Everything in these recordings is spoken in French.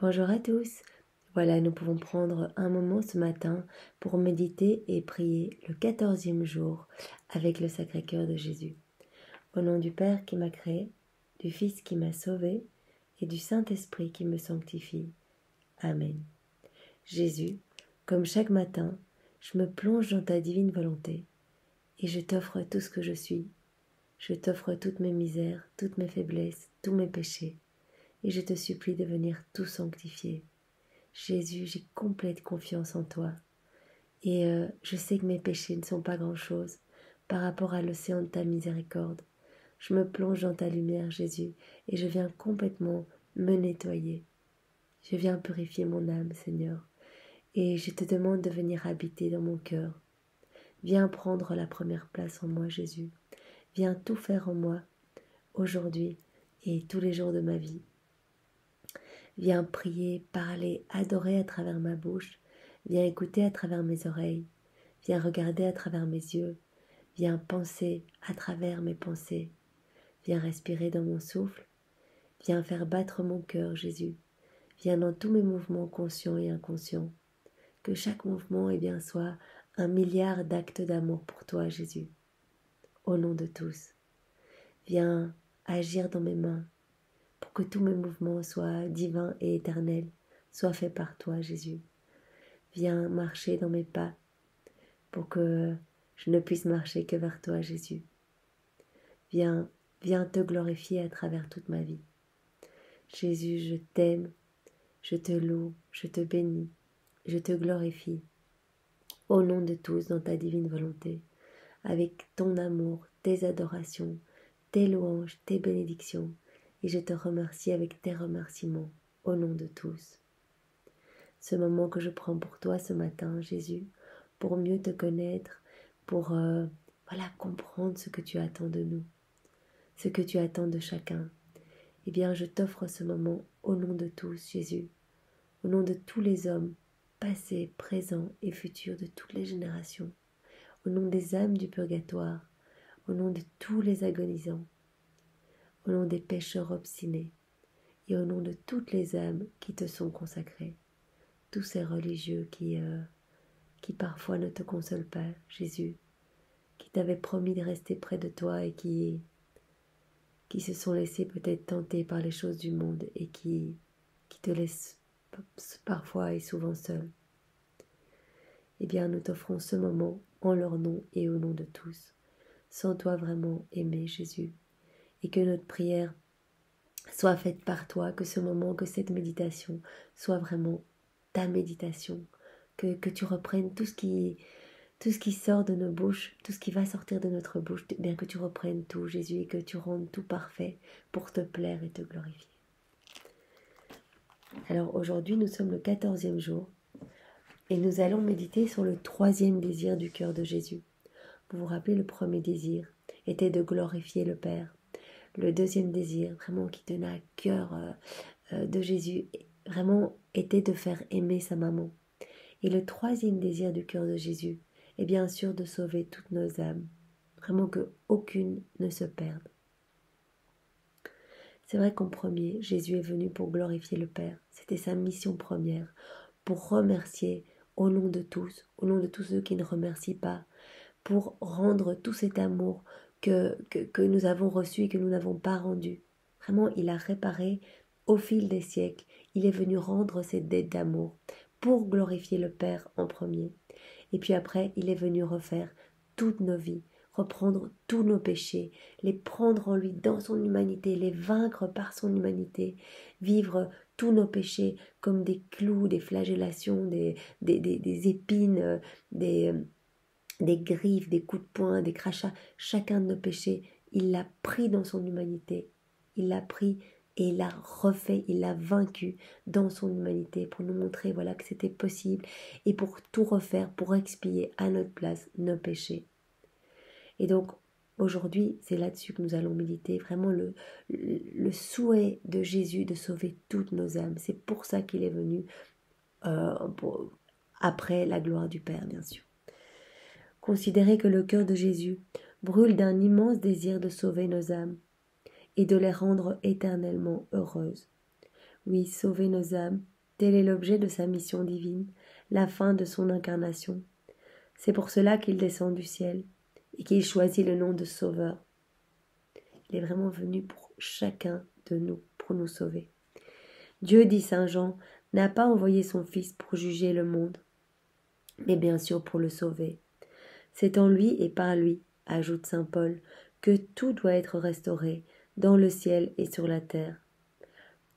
Bonjour à tous. Voilà, nous pouvons prendre un moment ce matin pour méditer et prier le 14e jour avec le Sacré-Cœur de Jésus. Au nom du Père qui m'a créé, du Fils qui m'a sauvé et du Saint-Esprit qui me sanctifie. Amen. Jésus, comme chaque matin, je me plonge dans ta divine volonté et je t'offre tout ce que je suis. Je t'offre toutes mes misères, toutes mes faiblesses, tous mes péchés et je te supplie de venir tout sanctifier. Jésus, j'ai complète confiance en toi et je sais que mes péchés ne sont pas grand-chose par rapport à l'océan de ta miséricorde. Je me plonge dans ta lumière, Jésus, et je viens complètement me nettoyer. Je viens purifier mon âme, Seigneur, et je te demande de venir habiter dans mon cœur. Viens prendre la première place en moi, Jésus. Viens tout faire en moi, aujourd'hui et tous les jours de ma vie. Viens prier, parler, adorer à travers ma bouche. Viens écouter à travers mes oreilles. Viens regarder à travers mes yeux. Viens penser à travers mes pensées. Viens respirer dans mon souffle. Viens faire battre mon cœur, Jésus. Viens dans tous mes mouvements conscients et inconscients. Que chaque mouvement soit un milliard d'actes d'amour pour toi, Jésus. Au nom de tous. Viens agir dans mes mains, pour que tous mes mouvements soient divins et éternels, soient faits par toi, Jésus. Viens marcher dans mes pas, pour que je ne puisse marcher que vers toi, Jésus. Viens te glorifier à travers toute ma vie. Jésus, je t'aime, je te loue, je te bénis, je te glorifie. Au nom de tous, dans ta divine volonté, avec ton amour, tes adorations, tes louanges, tes bénédictions, et je te remercie avec tes remerciements, au nom de tous. Ce moment que je prends pour toi ce matin, Jésus, pour mieux te connaître, pour comprendre ce que tu attends de nous, ce que tu attends de chacun. Eh bien, je t'offre ce moment au nom de tous, Jésus, au nom de tous les hommes, passés, présents et futurs de toutes les générations, au nom des âmes du purgatoire, au nom de tous les agonisants, au nom des pécheurs obstinés et au nom de toutes les âmes qui te sont consacrées, tous ces religieux qui parfois ne te consolent pas, Jésus, qui t'avaient promis de rester près de toi et qui se sont laissés peut-être tenter par les choses du monde et qui te laissent parfois et souvent seul. Eh bien, nous t'offrons ce moment en leur nom et au nom de tous. Sans toi vraiment aimé, Jésus, et que notre prière soit faite par toi, que ce moment, que cette méditation soit vraiment ta méditation, que tu reprennes tout ce qui sort de nos bouches, tout ce qui va sortir de notre bouche, bien que tu reprennes tout, Jésus, et que tu rendes tout parfait pour te plaire et te glorifier. Alors aujourd'hui, nous sommes le 14e jour, et nous allons méditer sur le 3e désir du cœur de Jésus. Vous vous rappelez, le premier désir était de glorifier le Père. Le 2e désir, vraiment qui tenait à cœur de Jésus, vraiment était de faire aimer sa maman. Et le 3e désir du cœur de Jésus est bien sûr de sauver toutes nos âmes, vraiment qu'aucune ne se perde. C'est vrai qu'en premier, Jésus est venu pour glorifier le Père. C'était sa mission première, pour remercier au nom de tous ceux qui ne remercient pas, pour rendre tout cet amour que nous avons reçu et que nous n'avons pas rendu. Vraiment, il a réparé au fil des siècles. Il est venu rendre cette dette d'amour pour glorifier le Père en premier. Et puis après, il est venu refaire toutes nos vies, reprendre tous nos péchés, les prendre en lui dans son humanité, les vaincre par son humanité, vivre tous nos péchés comme des clous, des flagellations, des épines, des griffes, des coups de poing, des crachats. Chacun de nos péchés, il l'a pris dans son humanité. Il l'a pris et il l'a refait, il l'a vaincu dans son humanité pour nous montrer que c'était possible et pour tout refaire, pour expier à notre place nos péchés. Et donc aujourd'hui, c'est là-dessus que nous allons méditer, vraiment le souhait de Jésus de sauver toutes nos âmes. C'est pour ça qu'il est venu après la gloire du Père, bien sûr. Considérez que le cœur de Jésus brûle d'un immense désir de sauver nos âmes et de les rendre éternellement heureuses. Oui, sauver nos âmes, tel est l'objet de sa mission divine, la fin de son incarnation. C'est pour cela qu'il descend du ciel et qu'il choisit le nom de Sauveur. Il est vraiment venu pour chacun de nous, pour nous sauver. Dieu, dit saint Jean, n'a pas envoyé son Fils pour juger le monde, mais bien sûr pour le sauver. C'est en lui et par lui, ajoute saint Paul, que tout doit être restauré, dans le ciel et sur la terre.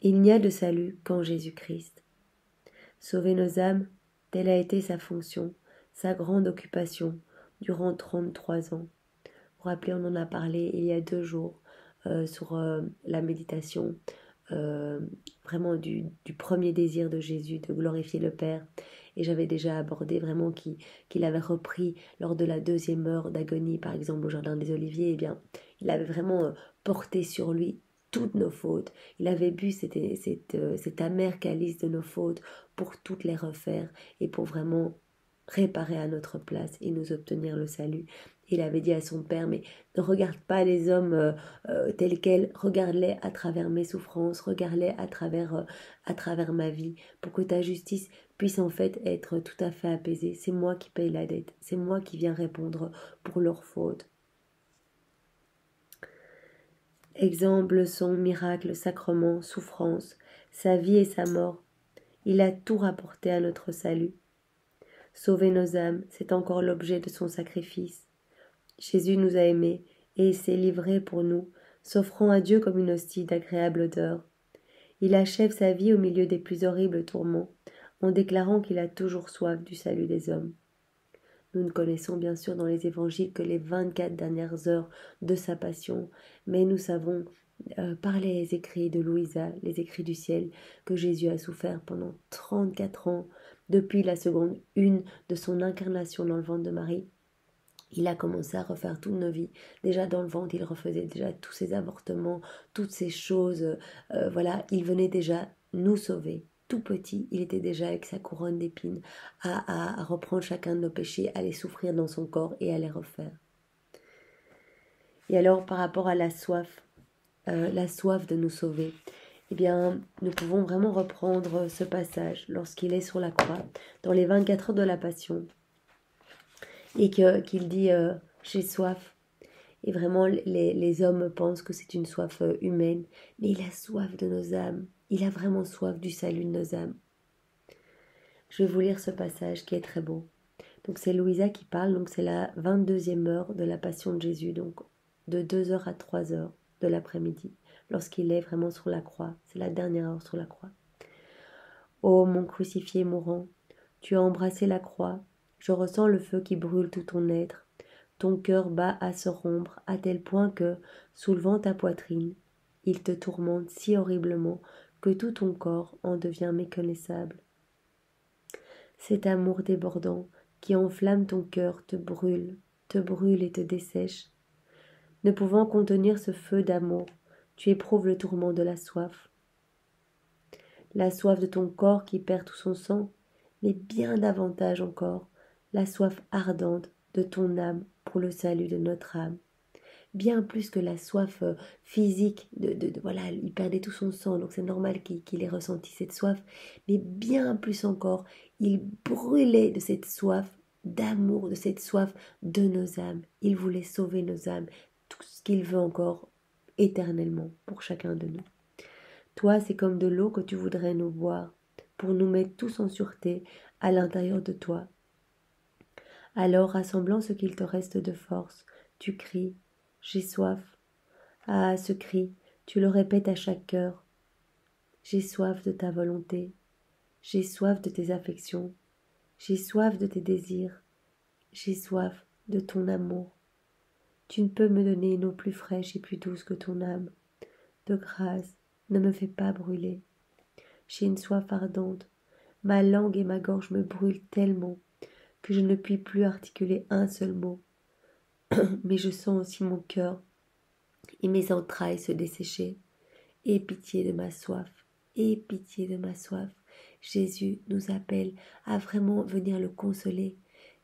Il n'y a de salut qu'en Jésus-Christ. Sauver nos âmes, telle a été sa fonction, sa grande occupation, durant 33 ans. Vous vous rappelez, on en a parlé il y a 2 jours sur la méditation, vraiment du premier désir de Jésus, de glorifier le Père. Et j'avais déjà abordé vraiment qu'il avait repris lors de la 2e heure d'agonie, par exemple au Jardin des Oliviers, eh bien, il avait vraiment porté sur lui toutes nos fautes. Il avait bu cet amer calice de nos fautes pour toutes les refaire et pour vraiment réparer à notre place et nous obtenir le salut. Il avait dit à son Père, mais ne regarde pas les hommes tels quels, regarde-les à travers mes souffrances, regarde-les à travers ma vie, pour que ta justice puisse en fait être tout à fait apaisée. C'est moi qui paye la dette, c'est moi qui viens répondre pour leurs fautes. Exemple, leçon, miracle, sacrement, souffrance, sa vie et sa mort. Il a tout rapporté à notre salut. Sauver nos âmes, c'est encore l'objet de son sacrifice. Jésus nous a aimés et s'est livré pour nous, s'offrant à Dieu comme une hostie d'agréable odeur. Il achève sa vie au milieu des plus horribles tourments, en déclarant qu'il a toujours soif du salut des hommes. Nous ne connaissons bien sûr dans les évangiles que les 24 dernières heures de sa passion, mais nous savons par les écrits de Louisa, les écrits du ciel, que Jésus a souffert pendant 34 ans, depuis la seconde 1 de son incarnation dans le ventre de Marie. Il a commencé à refaire toute nos vies. Déjà dans le ventre, il refaisait déjà tous ces avortements, toutes ces choses. Voilà, il venait déjà nous sauver. Tout petit, il était déjà avec sa couronne d'épines à reprendre chacun de nos péchés, à les souffrir dans son corps et à les refaire. Et alors, par rapport à la soif de nous sauver, eh bien, nous pouvons vraiment reprendre ce passage lorsqu'il est sur la croix, dans les 24 heures de la Passion, et qu'il dit j'ai soif. Et vraiment, les hommes pensent que c'est une soif humaine, mais il a soif de nos âmes. Il a vraiment soif du salut de nos âmes. Je vais vous lire ce passage qui est très beau. Donc c'est Louisa qui parle, donc c'est la 22e heure de la Passion de Jésus, donc de 2h à 3h de l'après-midi, lorsqu'il est vraiment sur la croix. C'est la dernière heure sur la croix. Ô mon crucifié mourant, tu as embrassé la croix, je ressens le feu qui brûle tout ton être. Ton cœur bat à se rompre à tel point que, soulevant ta poitrine, il te tourmente si horriblement que tout ton corps en devient méconnaissable. Cet amour débordant qui enflamme ton cœur te brûle et te dessèche. Ne pouvant contenir ce feu d'amour, tu éprouves le tourment de la soif de ton corps qui perd tout son sang, mais bien davantage encore, la soif ardente de ton âme pour le salut de notre âme. Bien plus que la soif physique, voilà, il perdait tout son sang, donc c'est normal qu'il ait ressenti cette soif, mais bien plus encore, il brûlait de cette soif d'amour, de cette soif de nos âmes. Il voulait sauver nos âmes, tout ce qu'il veut encore éternellement pour chacun de nous. Toi, c'est comme de l'eau que tu voudrais nous boire, pour nous mettre tous en sûreté à l'intérieur de toi. Alors, rassemblant ce qu'il te reste de force, tu cries « J'ai soif ». Ah, ce cri, tu le répètes à chaque cœur. J'ai soif de ta volonté, j'ai soif de tes affections, j'ai soif de tes désirs, j'ai soif de ton amour. Tu ne peux me donner une eau plus fraîche et plus douce que ton âme. De grâce, ne me fais pas brûler. J'ai une soif ardente, ma langue et ma gorge me brûlent tellement que je ne puis plus articuler un seul mot. Mais je sens aussi mon cœur et mes entrailles se dessécher. Aie pitié de ma soif, aie pitié de ma soif. Jésus nous appelle à vraiment venir le consoler.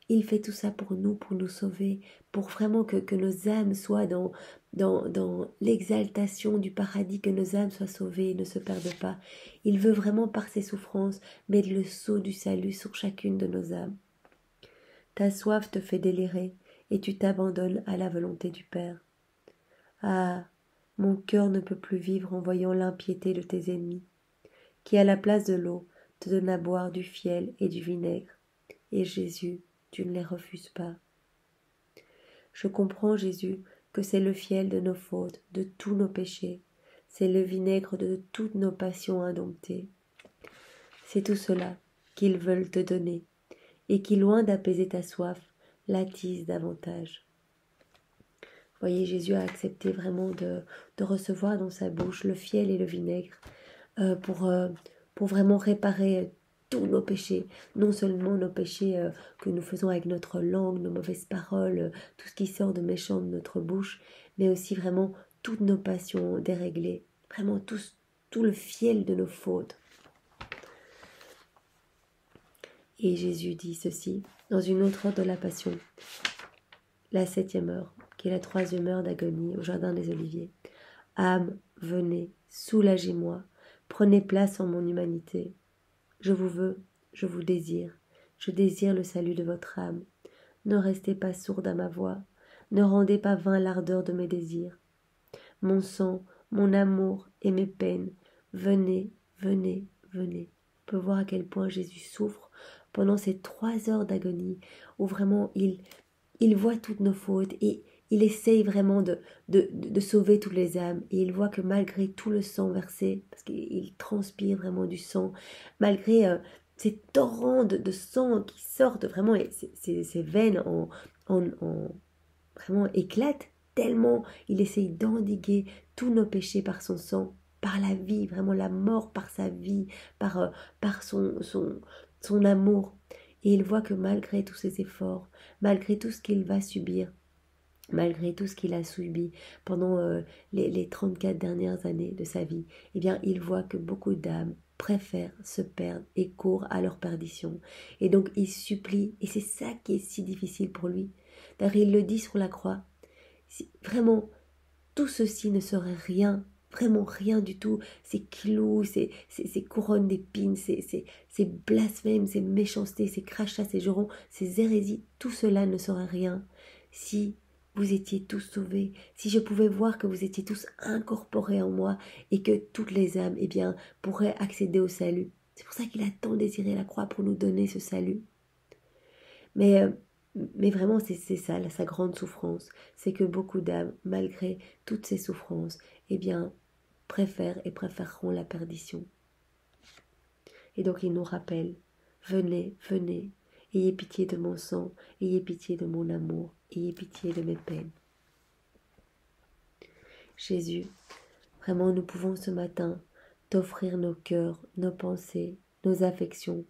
Il fait tout ça pour nous sauver, pour vraiment que nos âmes soient dans l'exaltation du paradis, que nos âmes soient sauvées et ne se perdent pas. Il veut vraiment par ses souffrances mettre le sceau du salut sur chacune de nos âmes. Ta soif te fait délirer et tu t'abandonnes à la volonté du Père. Ah, mon cœur ne peut plus vivre en voyant l'impiété de tes ennemis, qui à la place de l'eau te donnent à boire du fiel et du vinaigre. Et Jésus, tu ne les refuses pas. Je comprends, Jésus, que c'est le fiel de nos fautes, de tous nos péchés, c'est le vinaigre de toutes nos passions indomptées. C'est tout cela qu'ils veulent te donner, et qui, loin d'apaiser ta soif, l'attise davantage. Voyez, Jésus a accepté vraiment de recevoir dans sa bouche le fiel et le vinaigre pour vraiment réparer tous nos péchés, non seulement nos péchés que nous faisons avec notre langue, nos mauvaises paroles, tout ce qui sort de méchant de notre bouche, mais aussi vraiment toutes nos passions déréglées, vraiment tout le fiel de nos fautes. Et Jésus dit ceci dans une autre heure de la Passion, la 7e heure, qui est la 3e heure d'agonie au Jardin des Oliviers. Âme, venez, soulagez-moi, prenez place en mon humanité. Je vous veux, je vous désire, je désire le salut de votre âme. Ne restez pas sourde à ma voix, ne rendez pas vain l'ardeur de mes désirs. Mon sang, mon amour et mes peines, venez, venez, venez. On peut voir à quel point Jésus souffre pendant ces 3 heures d'agonie, où vraiment il voit toutes nos fautes et il essaye vraiment de sauver toutes les âmes. Et il voit que malgré tout le sang versé, parce qu'il transpire vraiment du sang, malgré ces torrents de sang qui sortent vraiment, et ses veines vraiment éclatent, tellement il essaye d'endiguer tous nos péchés par son sang, par la vie, vraiment la mort par sa vie, par son amour. Et il voit que malgré tous ses efforts, malgré tout ce qu'il va subir, malgré tout ce qu'il a subi pendant les 34 dernières années de sa vie, eh bien, il voit que beaucoup d'âmes préfèrent se perdre et courent à leur perdition. Et donc, il supplie, et c'est ça qui est si difficile pour lui. D'ailleurs, il le dit sur la croix, vraiment, tout ceci ne serait rien, vraiment rien du tout, ces clous, ces couronnes d'épines, ces blasphèmes, ces méchancetés, ces crachats, ces jurons, ces hérésies, tout cela ne serait rien si vous étiez tous sauvés, si je pouvais voir que vous étiez tous incorporés en moi et que toutes les âmes, eh bien, pourraient accéder au salut. C'est pour ça qu'il a tant désiré la croix, pour nous donner ce salut. Mais vraiment, c'est ça, sa grande souffrance. C'est que beaucoup d'âmes, malgré toutes ces souffrances, eh bien, préfèrent et préféreront la perdition. Et donc, il nous rappelle, venez, venez, ayez pitié de mon sang, ayez pitié de mon amour, ayez pitié de mes peines. Jésus, vraiment, nous pouvons ce matin t'offrir nos cœurs, nos pensées, nos affections,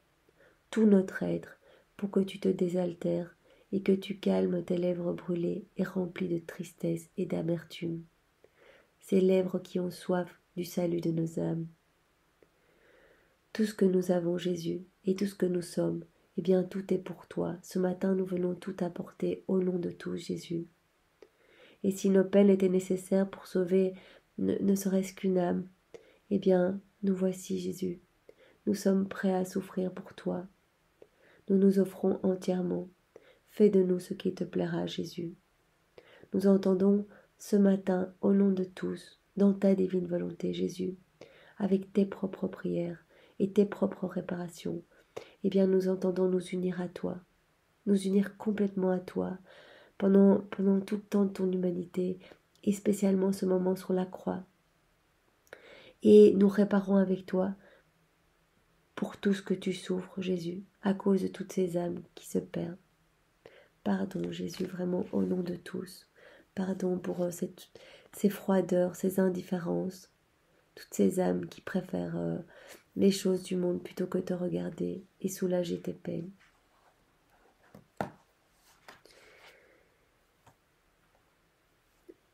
tout notre être, pour que tu te désaltères et que tu calmes tes lèvres brûlées et remplies de tristesse et d'amertume, ces lèvres qui ont soif du salut de nos âmes. Tout ce que nous avons, Jésus, et tout ce que nous sommes, eh bien tout est pour toi. Ce matin, nous venons tout apporter au nom de tous, Jésus. Et si nos peines étaient nécessaires pour sauver ne serait-ce qu'une âme, eh bien, nous voici, Jésus. Nous sommes prêts à souffrir pour toi. Nous nous offrons entièrement. Fais de nous ce qui te plaira, Jésus. Nous entendons ce matin, au nom de tous, dans ta divine volonté, Jésus, avec tes propres prières et tes propres réparations, eh bien nous entendons nous unir à toi, nous unir complètement à toi, pendant tout le temps de ton humanité, et spécialement ce moment sur la croix. Et nous réparons avec toi pour tout ce que tu souffres, Jésus, à cause de toutes ces âmes qui se perdent. Pardon, Jésus, vraiment au nom de tous. Pardon pour ces froideurs, ces indifférences, toutes ces âmes qui préfèrent les choses du monde plutôt que te regarder et soulager tes peines.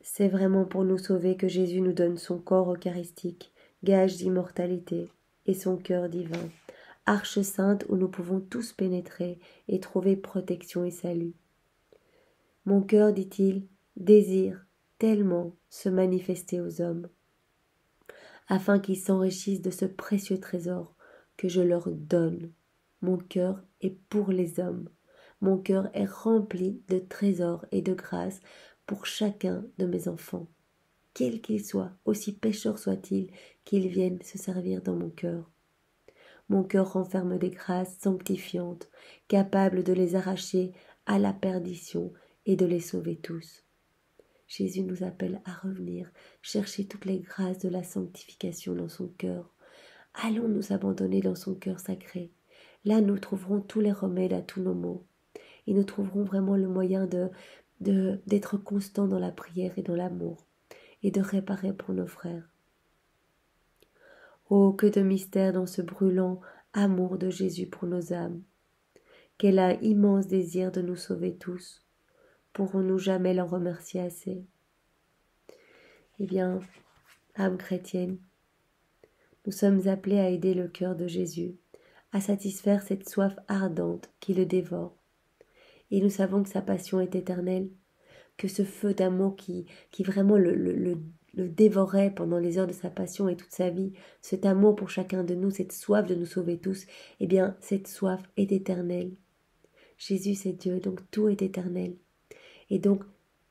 C'est vraiment pour nous sauver que Jésus nous donne son corps eucharistique, gage d'immortalité, et son cœur divin, arche sainte où nous pouvons tous pénétrer et trouver protection et salut. Mon cœur, dit-il, désire tellement se manifester aux hommes, afin qu'ils s'enrichissent de ce précieux trésor que je leur donne. Mon cœur est pour les hommes. Mon cœur est rempli de trésors et de grâces pour chacun de mes enfants. Quels qu'ils soient, aussi pécheurs soient-ils, qu'ils viennent se servir dans mon cœur. Mon cœur renferme des grâces sanctifiantes, capables de les arracher à la perdition et de les sauver tous. Jésus nous appelle à revenir, chercher toutes les grâces de la sanctification dans son cœur. Allons nous abandonner dans son cœur sacré. Là, nous trouverons tous les remèdes à tous nos maux. Et nous trouverons vraiment le moyen d'être constants dans la prière et dans l'amour, et de réparer pour nos frères. Oh, que de mystère dans ce brûlant amour de Jésus pour nos âmes. Quel a immense désir de nous sauver tous. Pourrons-nous jamais l'en remercier assez? Eh bien, âme chrétienne, nous sommes appelés à aider le cœur de Jésus, à satisfaire cette soif ardente qui le dévore. Et nous savons que sa passion est éternelle, que ce feu d'amour qui vraiment le dévorait pendant les heures de sa passion et toute sa vie, cet amour pour chacun de nous, cette soif de nous sauver tous, eh bien, cette soif est éternelle. Jésus, c'est Dieu, donc tout est éternel. Et donc,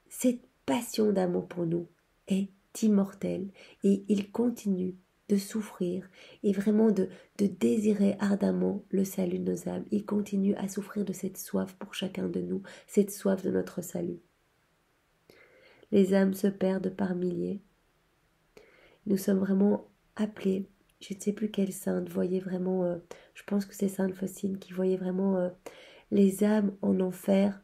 cette passion d'amour pour nous est immortelle et il continue de souffrir et vraiment de désirer ardemment le salut de nos âmes. Il continue à souffrir de cette soif pour chacun de nous, cette soif de notre salut. Les âmes se perdent par milliers. Nous sommes vraiment appelés, je ne sais plus quelle sainte, voyait vraiment, je pense que c'est Sainte Faustine qui voyait vraiment les âmes en enfer,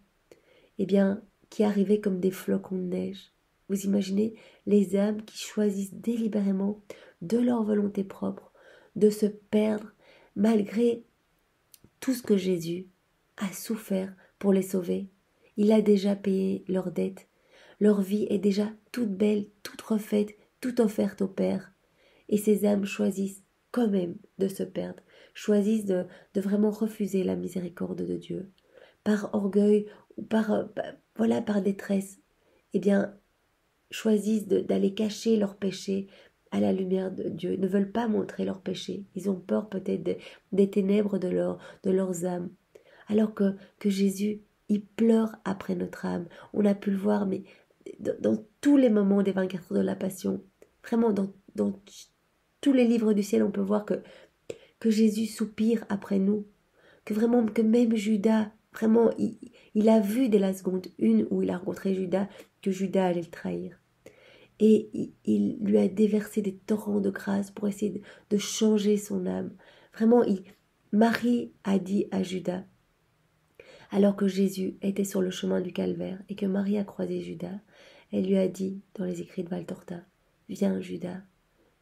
eh bien, qui arrivaient comme des flocons de neige. Vous imaginez les âmes qui choisissent délibérément, de leur volonté propre, de se perdre malgré tout ce que Jésus a souffert pour les sauver. Il a déjà payé leurs dettes. Leur vie est déjà toute belle, toute refaite, toute offerte au Père. Et ces âmes choisissent quand même de se perdre, choisissent de vraiment refuser la miséricorde de Dieu. Par orgueil ou par détresse, eh bien, choisissent d'aller cacher leurs péchés à la lumière de Dieu, ne veulent pas montrer leurs péchés. Ils ont peur peut-être des ténèbres de leurs âmes. Alors que Jésus, il pleure après notre âme. On a pu le voir, mais dans tous les moments des 24 heures de la Passion, vraiment dans tous les livres du ciel, on peut voir que Jésus soupire après nous, que même Judas, vraiment, il a vu dès la seconde 1 où il a rencontré Judas, que Judas allait le trahir. Et il lui a déversé des torrents de grâce pour essayer de changer son âme. Vraiment, Marie a dit à Judas, alors que Jésus était sur le chemin du calvaire et que Marie a croisé Judas, elle lui a dit dans les écrits de Valtorta, « Viens Judas,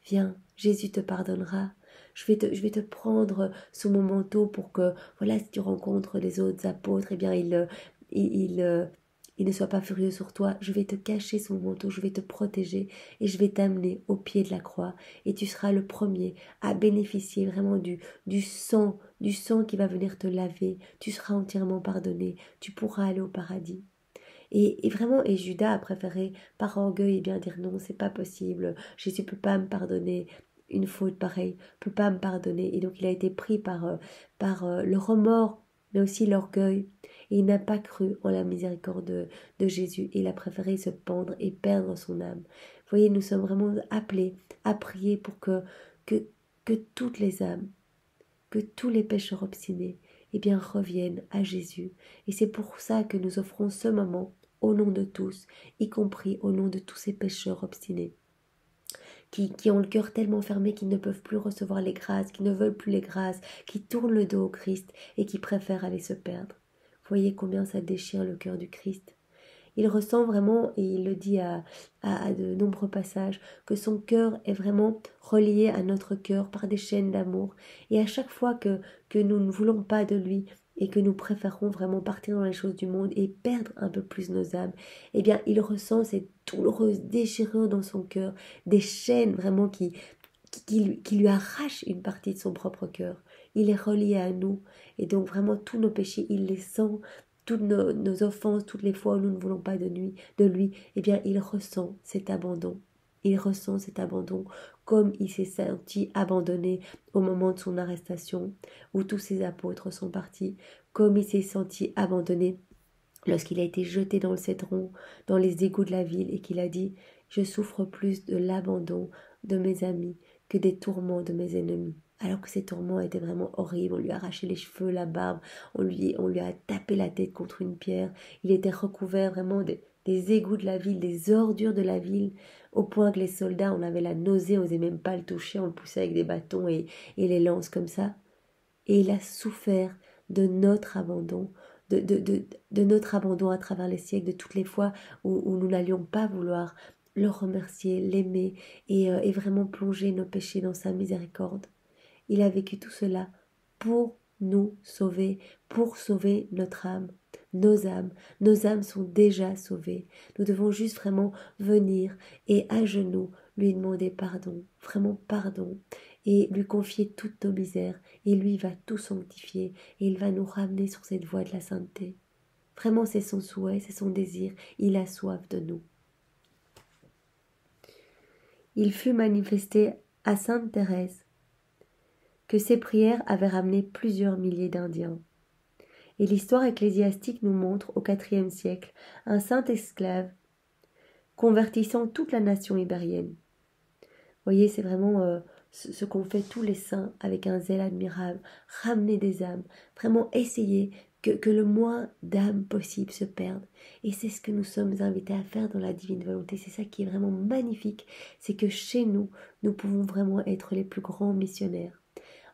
viens, Jésus te pardonnera. Je vais te prendre sous mon manteau pour que, voilà, si tu rencontres les autres apôtres, eh bien, il ne soit pas furieux sur toi. Je vais te cacher sous mon manteau, je vais te protéger et je vais t'amener au pied de la croix. Et tu seras le premier à bénéficier vraiment du sang qui va venir te laver. Tu seras entièrement pardonné. Tu pourras aller au paradis. » Et vraiment, et Judas a préféré par orgueil bien dire non, c'est pas possible, Jésus peut pas me pardonner une faute pareille, peut pas me pardonner. Et donc il a été pris par le remords, mais aussi l'orgueil. Et il n'a pas cru en la miséricorde de Jésus. Et il a préféré se pendre et perdre son âme. Vous voyez, nous sommes vraiment appelés à prier pour que toutes les âmes, que tous les pécheurs obstinés, eh bien, reviennent à Jésus. Et c'est pour ça que nous offrons ce moment au nom de tous, y compris au nom de tous ces pécheurs obstinés, qui ont le cœur tellement fermé qu'ils ne peuvent plus recevoir les grâces, qui ne veulent plus les grâces, qui tournent le dos au Christ et qui préfèrent aller se perdre. Voyez combien ça déchire le cœur du Christ. Il ressent vraiment, et il le dit à de nombreux passages, que son cœur est vraiment relié à notre cœur par des chaînes d'amour. Et à chaque fois que nous ne voulons pas de lui et que nous préférons vraiment partir dans les choses du monde et perdre un peu plus nos âmes, eh bien, il ressent cette douloureuse déchirure dans son cœur, des chaînes vraiment qui lui arrachent une partie de son propre cœur. Il est relié à nous et donc vraiment tous nos péchés, il les sent. toutes nos offenses, toutes les fois où nous ne voulons pas de lui, eh bien il ressent cet abandon. Il ressent cet abandon comme il s'est senti abandonné au moment de son arrestation, où tous ses apôtres sont partis, comme il s'est senti abandonné lorsqu'il a été jeté dans le cédron, dans les égouts de la ville, et qu'il a dit « Je souffre plus de l'abandon de mes amis que des tourments de mes ennemis ». Alors que ces tourments étaient vraiment horribles, on lui a arraché les cheveux, la barbe, on lui a tapé la tête contre une pierre, il était recouvert vraiment des égouts de la ville, des ordures de la ville, au point que les soldats, on avait la nausée, on n'osait même pas le toucher, on le poussait avec des bâtons et les lances comme ça. Et il a souffert de notre abandon, de notre abandon à travers les siècles, de toutes les fois où nous n'allions pas vouloir le remercier, l'aimer et vraiment plonger nos péchés dans sa miséricorde. Il a vécu tout cela pour nous sauver, pour sauver notre âme, nos âmes. Nos âmes sont déjà sauvées. Nous devons juste vraiment venir et à genoux lui demander pardon, vraiment pardon, et lui confier toutes nos misères. Et lui va tout sanctifier et il va nous ramener sur cette voie de la sainteté. Vraiment, c'est son souhait, c'est son désir. Il a soif de nous. Il fut manifesté à Sainte Thérèse que ses prières avaient ramené plusieurs milliers d'Indiens. Et l'histoire ecclésiastique nous montre, au IVe siècle, un saint esclave convertissant toute la nation ibérienne. Vous voyez, c'est vraiment ce qu'ont fait tous les saints avec un zèle admirable, ramener des âmes, vraiment essayer que le moins d'âmes possible se perdent. Et c'est ce que nous sommes invités à faire dans la divine volonté. C'est ça qui est vraiment magnifique, c'est que chez nous, nous pouvons vraiment être les plus grands missionnaires.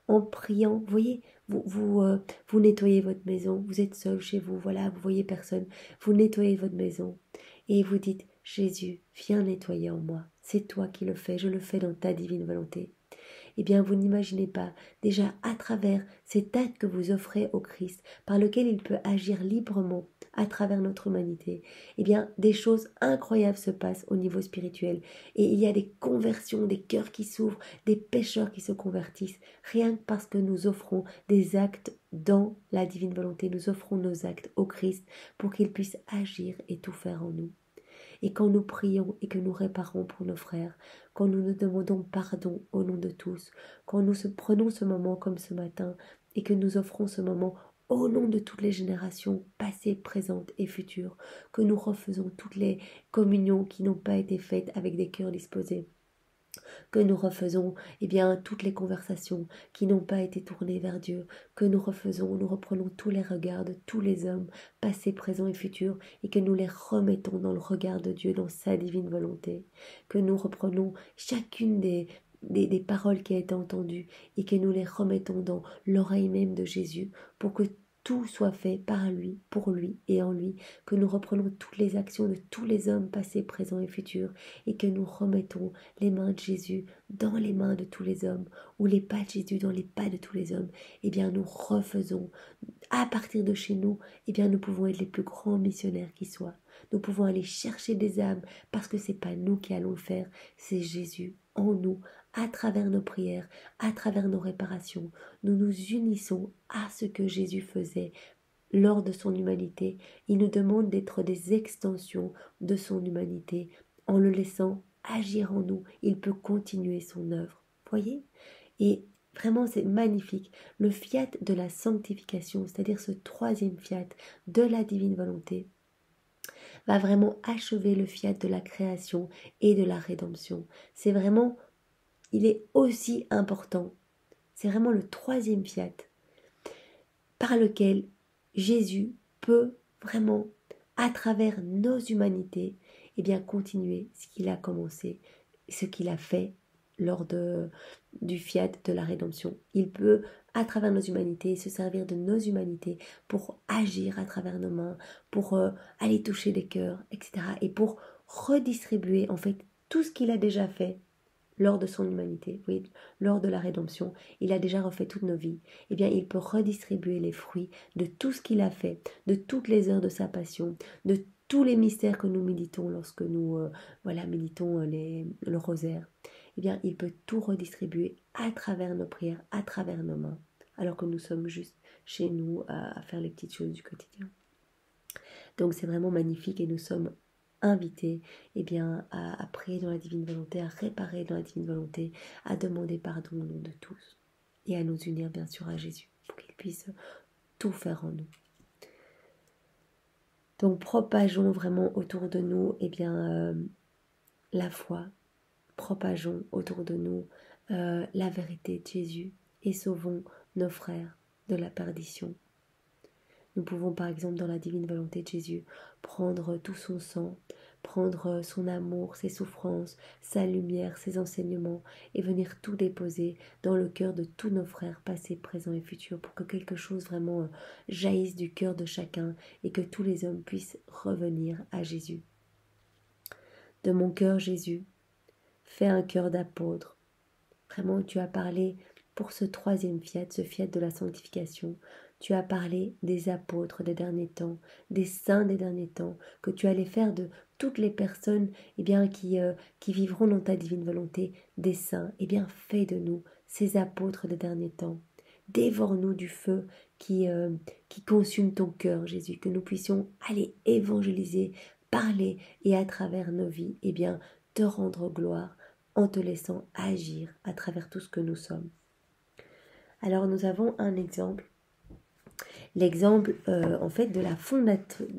En priant, vous voyez, vous nettoyez votre maison, vous êtes seul chez vous, voilà, vous voyez personne, vous nettoyez votre maison et vous dites, Jésus, viens nettoyer en moi, c'est toi qui le fais, je le fais dans ta divine volonté. Eh bien, vous n'imaginez pas, déjà à travers cet acte que vous offrez au Christ, par lequel il peut agir librement à travers notre humanité, eh bien, des choses incroyables se passent au niveau spirituel. Et il y a des conversions, des cœurs qui s'ouvrent, des pécheurs qui se convertissent, rien que parce que nous offrons des actes dans la divine volonté, nous offrons nos actes au Christ pour qu'il puisse agir et tout faire en nous. Et quand nous prions et que nous réparons pour nos frères, quand nous nous demandons pardon au nom de tous, quand nous prenons ce moment comme ce matin et que nous offrons ce moment au nom de toutes les générations passées, présentes et futures, que nous refaisons toutes les communions qui n'ont pas été faites avec des cœurs disposés, que nous refaisons toutes les conversations qui n'ont pas été tournées vers Dieu, que nous reprenons tous les regards de tous les hommes, passés, présents et futurs, et que nous les remettons dans le regard de Dieu, dans sa divine volonté, que nous reprenons chacune des paroles qui a été entendues et que nous les remettons dans l'oreille même de Jésus pour que tout soit fait par lui, pour lui et en lui, que nous reprenons toutes les actions de tous les hommes passés, présents et futurs et que nous remettons les mains de Jésus dans les mains de tous les hommes ou les pas de Jésus dans les pas de tous les hommes. Eh bien, nous refaisons à partir de chez nous, eh bien, nous pouvons être les plus grands missionnaires qui soient. Nous pouvons aller chercher des âmes parce que c'est pas nous qui allons le faire, c'est Jésus en nous, à travers nos prières, à travers nos réparations. Nous nous unissons à ce que Jésus faisait lors de son humanité. Il nous demande d'être des extensions de son humanité. En le laissant agir en nous, il peut continuer son œuvre. Voyez ? Et vraiment, c'est magnifique. Le fiat de la sanctification, c'est-à-dire ce troisième fiat de la divine volonté, va vraiment achever le fiat de la création et de la rédemption. C'est vraiment, il est aussi important. C'est vraiment le troisième fiat par lequel Jésus peut vraiment, à travers nos humanités, continuer ce qu'il a commencé, ce qu'il a fait lors du fiat de la rédemption. Il peut, à travers nos humanités, se servir de nos humanités pour agir à travers nos mains, pour aller toucher des cœurs, etc. Et pour redistribuer, en fait, tout ce qu'il a déjà fait lors de son humanité, oui, lors de la rédemption, il a déjà refait toutes nos vies. Eh bien, il peut redistribuer les fruits de tout ce qu'il a fait, de toutes les heures de sa passion, de tous les mystères que nous méditons lorsque nous méditons le rosaire. Eh bien, il peut tout redistribuer à travers nos prières, à travers nos mains, alors que nous sommes juste chez nous à faire les petites choses du quotidien. Donc c'est vraiment magnifique et nous sommes invités à prier dans la divine volonté, à réparer dans la divine volonté, à demander pardon au nom de tous et à nous unir bien sûr à Jésus pour qu'il puisse tout faire en nous. Donc propageons vraiment autour de nous la foi, propageons autour de nous la vérité de Jésus et sauvons nos frères de la perdition. Nous pouvons par exemple dans la divine volonté de Jésus prendre tout son sang, prendre son amour, ses souffrances, sa lumière, ses enseignements et venir tout déposer dans le cœur de tous nos frères passés, présents et futurs pour que quelque chose vraiment jaillisse du cœur de chacun et que tous les hommes puissent revenir à Jésus. De mon cœur Jésus, fais un cœur d'apôtre. Vraiment tu as parlé pour ce troisième fiat, ce fiat de la sanctification. Tu as parlé des apôtres des derniers temps, des saints des derniers temps, que tu allais faire de toutes les personnes qui vivront dans ta divine volonté, des saints. Fais de nous ces apôtres des derniers temps. Dévore-nous du feu qui consume ton cœur, Jésus, que nous puissions aller évangéliser, parler et à travers nos vies, te rendre gloire en te laissant agir à travers tout ce que nous sommes. Alors nous avons un exemple. L'exemple de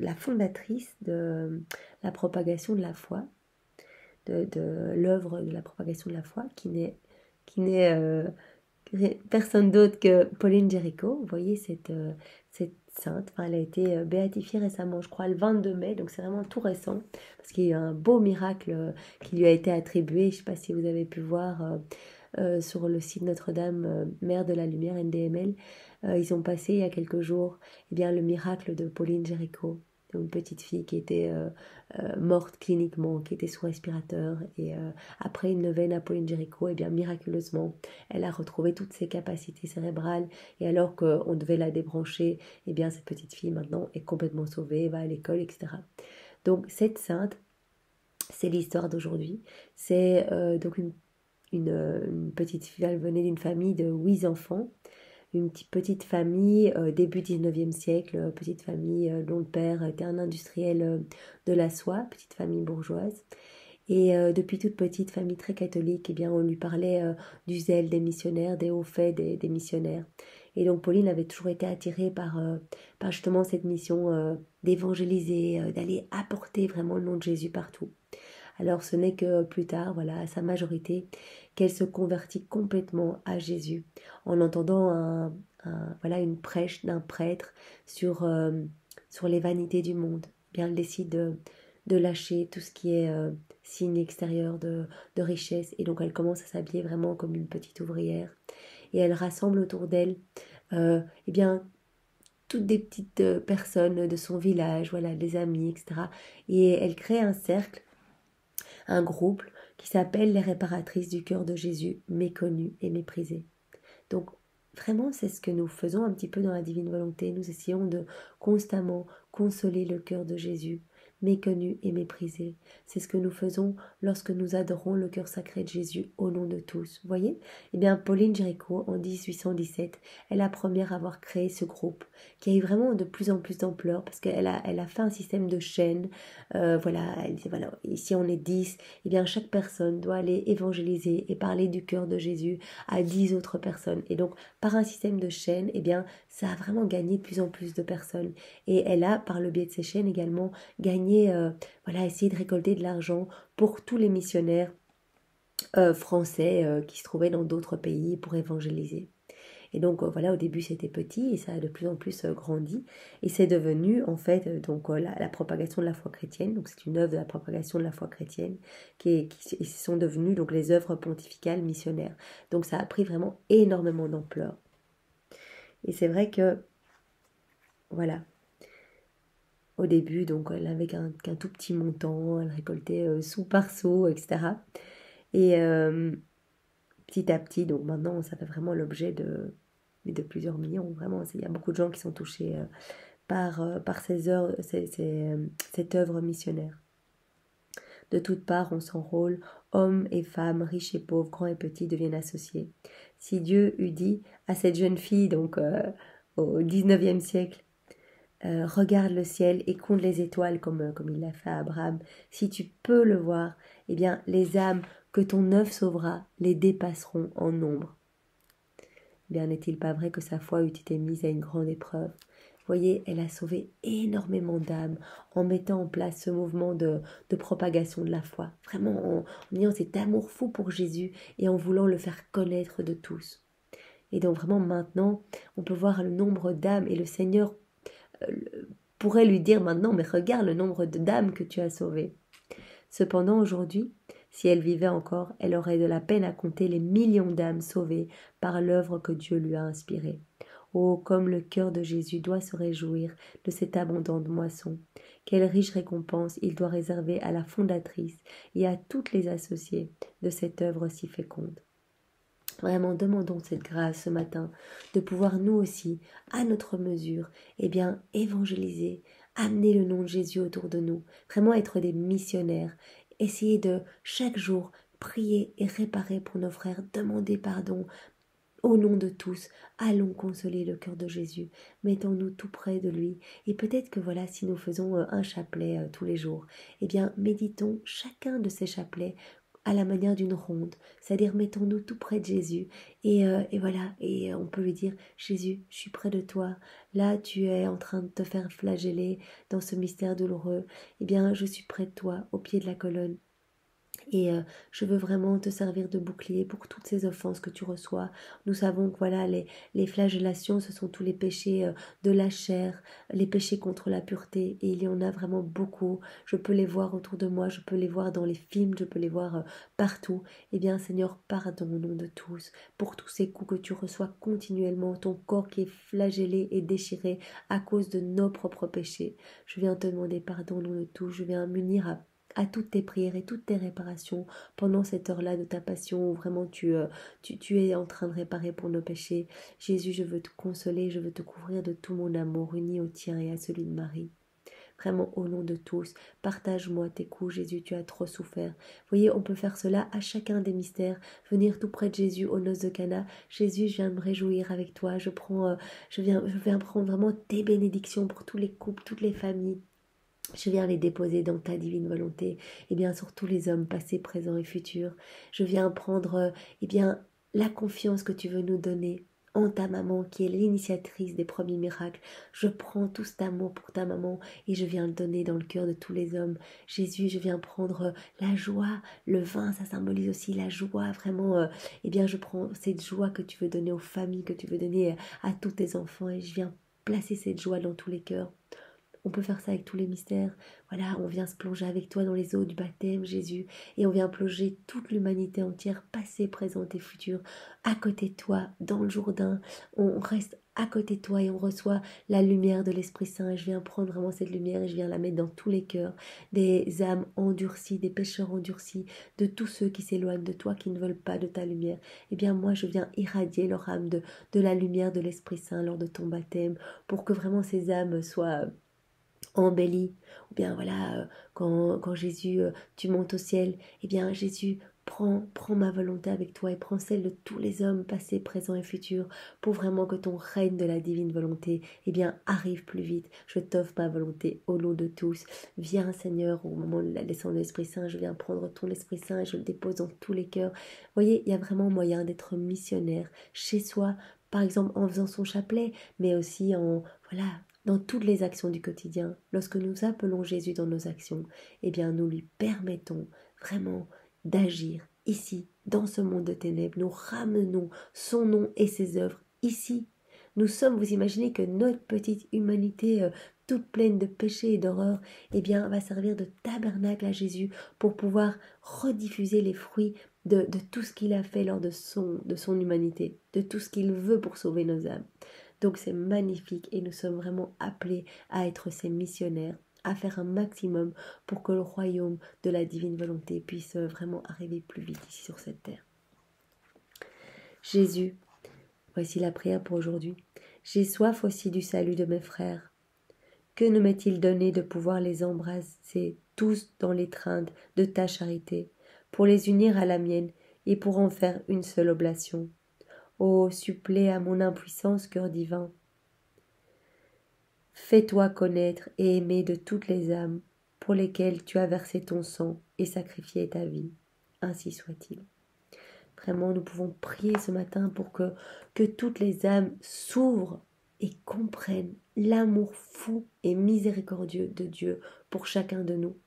la fondatrice de la propagation de la foi, de l'œuvre de la propagation de la foi, qui n'est personne d'autre que Pauline Jaricot. Vous voyez cette sainte, elle a été béatifiée récemment, je crois le 22 mai, donc c'est vraiment tout récent, parce qu'il y a eu un beau miracle qui lui a été attribué. Je ne sais pas si vous avez pu voir sur le site Notre-Dame, Mère de la Lumière, NDML, ils ont passé il y a quelques jours le miracle de Pauline Jaricot, une petite fille qui était morte cliniquement, qui était sous respirateur, et après une neuvaine à Pauline Jaricot, miraculeusement, elle a retrouvé toutes ses capacités cérébrales, et alors qu'on devait la débrancher, cette petite fille maintenant est complètement sauvée, va à l'école, etc. Donc cette sainte, c'est l'histoire d'aujourd'hui. C'est donc une petite fille, elle venait d'une famille de 8 enfants, une petite famille début 19e siècle, petite famille dont le père était un industriel de la soie, petite famille bourgeoise. Et depuis toute petite, famille très catholique, on lui parlait du zèle des missionnaires, des hauts faits des missionnaires. Et donc Pauline avait toujours été attirée par justement cette mission d'évangéliser, d'aller apporter vraiment le nom de Jésus partout. Alors ce n'est que plus tard, à sa majorité, qu'elle se convertit complètement à Jésus, en entendant une prêche d'un prêtre sur les vanités du monde. Elle décide de lâcher tout ce qui est signe extérieur de richesse, et donc elle commence à s'habiller vraiment comme une petite ouvrière, et elle rassemble autour d'elle toutes des petites personnes de son village, des amis, etc. Et elle crée un cercle, un groupe qui s'appelle les réparatrices du cœur de Jésus, méconnues et méprisées. Donc vraiment c'est ce que nous faisons un petit peu dans la divine volonté. Nous essayons de constamment consoler le cœur de Jésus, méconnu et méprisé. C'est ce que nous faisons lorsque nous adorons le cœur sacré de Jésus au nom de tous. Vous voyez ? Pauline Jaricot, en 1817, est la première à avoir créé ce groupe, qui a eu vraiment de plus en plus d'ampleur, parce qu'elle a fait un système de chaînes. Elle dit, ici on est 10, chaque personne doit aller évangéliser et parler du cœur de Jésus à 10 autres personnes. Et donc, par un système de chaînes, ça a vraiment gagné de plus en plus de personnes. Et elle a, par le biais de ces chaînes également, gagné, essayer de récolter de l'argent pour tous les missionnaires français qui se trouvaient dans d'autres pays pour évangéliser. Et donc au début c'était petit et ça a de plus en plus grandi, et c'est devenu en fait la propagation de la foi chrétienne. Donc c'est une œuvre de la propagation de la foi chrétienne qui sont devenues donc les œuvres pontificales missionnaires. Donc ça a pris vraiment énormément d'ampleur. Et c'est vrai que au début, donc elle avait qu'un tout petit montant, elle récoltait sou par sou, etc. Et petit à petit, donc maintenant ça fait vraiment l'objet de plusieurs millions. Vraiment, il y a beaucoup de gens qui sont touchés par cette œuvre missionnaire. De toutes parts, on s'enrôle, hommes et femmes, riches et pauvres, grands et petits deviennent associés. Si Dieu eût dit à cette jeune fille, donc au 19e siècle, regarde le ciel et compte les étoiles comme il l'a fait à Abraham. Si tu peux le voir, eh bien les âmes que ton œuvre sauvera les dépasseront en nombre. Bien n'est-il pas vrai que sa foi eût été mise à une grande épreuve? Voyez, elle a sauvé énormément d'âmes en mettant en place ce mouvement de propagation de la foi. Vraiment en ayant cet amour fou pour Jésus et en voulant le faire connaître de tous. Et donc vraiment maintenant, on peut voir le nombre d'âmes et le Seigneur pourrait lui dire maintenant, mais regarde le nombre d'âmes que tu as sauvées. Cependant aujourd'hui, si elle vivait encore, elle aurait de la peine à compter les millions d'âmes sauvées par l'œuvre que Dieu lui a inspirée. Oh, comme le cœur de Jésus doit se réjouir de cette abondante moisson. Quelle riche récompense il doit réserver à la fondatrice et à toutes les associées de cette œuvre si féconde. Vraiment, demandons cette grâce ce matin de pouvoir nous aussi, à notre mesure, évangéliser, amener le nom de Jésus autour de nous, vraiment être des missionnaires, essayer de chaque jour prier et réparer pour nos frères, demander pardon. Au nom de tous, allons consoler le cœur de Jésus, mettons-nous tout près de lui, et peut-être que voilà, si nous faisons un chapelet tous les jours, méditons chacun de ces chapelets à la manière d'une ronde, c'est-à-dire mettons-nous tout près de Jésus, et on peut lui dire, Jésus, je suis près de toi, là tu es en train de te faire flageller dans ce mystère douloureux, je suis près de toi, au pied de la colonne. Et je veux vraiment te servir de bouclier pour toutes ces offenses que tu reçois. Nous savons que voilà, les flagellations, ce sont tous les péchés de la chair, les péchés contre la pureté, et il y en a vraiment beaucoup. Je peux les voir autour de moi, je peux les voir dans les films, je peux les voir partout. Eh bien, Seigneur, pardon au nom de tous, pour tous ces coups que tu reçois continuellement, ton corps qui est flagellé et déchiré à cause de nos propres péchés. Je viens te demander pardon au nom de tous, je viens m'unir à toutes tes prières et toutes tes réparations pendant cette heure-là de ta passion où vraiment tu es en train de réparer pour nos péchés. Jésus, je veux te consoler, je veux te couvrir de tout mon amour uni au tien et à celui de Marie. Vraiment au nom de tous, partage-moi tes coups, Jésus, tu as trop souffert. Voyez, on peut faire cela à chacun des mystères, venir tout près de Jésus aux noces de Cana. Jésus, je viens me réjouir avec toi, je viens prendre vraiment tes bénédictions pour tous les couples, toutes les familles. Je viens les déposer dans ta divine volonté, et bien sur tous les hommes passés, présents et futurs. Je viens prendre, la confiance que tu veux nous donner en ta maman qui est l'initiatrice des premiers miracles. Je prends tout cet amour pour ta maman et je viens le donner dans le cœur de tous les hommes. Jésus, je viens prendre la joie, le vin, ça symbolise aussi la joie, vraiment. Je prends cette joie que tu veux donner aux familles, que tu veux donner à tous tes enfants et je viens placer cette joie dans tous les cœurs. On peut faire ça avec tous les mystères. Voilà, on vient se plonger avec toi dans les eaux du baptême, Jésus, et on vient plonger toute l'humanité entière, passée, présente et future, à côté de toi, dans le Jourdain. On reste à côté de toi et on reçoit la lumière de l'Esprit Saint. Et je viens prendre vraiment cette lumière et je viens la mettre dans tous les cœurs, des âmes endurcies, des pécheurs endurcis, de tous ceux qui s'éloignent de toi, qui ne veulent pas de ta lumière. Eh bien, moi, je viens irradier leur âme de la lumière de l'Esprit Saint lors de ton baptême, pour que vraiment ces âmes soient embellie, ou bien voilà, quand Jésus, tu montes au ciel, eh bien Jésus, prends ma volonté avec toi et prends celle de tous les hommes passés, présents et futurs, pour vraiment que ton règne de la divine volonté, arrive plus vite. Je t'offre ma volonté au nom de tous. Viens Seigneur, au moment de la descente de l'Esprit Saint, je viens prendre ton Esprit Saint et je le dépose dans tous les cœurs. Vous voyez, il y a vraiment moyen d'être missionnaire chez soi, par exemple en faisant son chapelet, mais aussi dans toutes les actions du quotidien. Lorsque nous appelons Jésus dans nos actions, nous lui permettons vraiment d'agir ici, dans ce monde de ténèbres. Nous ramenons son nom et ses œuvres ici. Nous sommes, vous imaginez que notre petite humanité toute pleine de péchés et d'horreurs, va servir de tabernacle à Jésus pour pouvoir rediffuser les fruits de tout ce qu'il a fait lors de son humanité, de tout ce qu'il veut pour sauver nos âmes. Donc c'est magnifique et nous sommes vraiment appelés à être ces missionnaires, à faire un maximum pour que le royaume de la divine volonté puisse vraiment arriver plus vite ici sur cette terre. Jésus, voici la prière pour aujourd'hui. J'ai soif aussi du salut de mes frères. Que ne m'est-il donné de pouvoir les embrasser tous dans l'étreinte de ta charité, pour les unir à la mienne et pour en faire une seule oblation. Ô, supplée à mon impuissance, cœur divin. Fais-toi connaître et aimer de toutes les âmes pour lesquelles tu as versé ton sang et sacrifié ta vie. Ainsi soit-il. Vraiment, nous pouvons prier ce matin pour que toutes les âmes s'ouvrent et comprennent l'amour fou et miséricordieux de Dieu pour chacun de nous.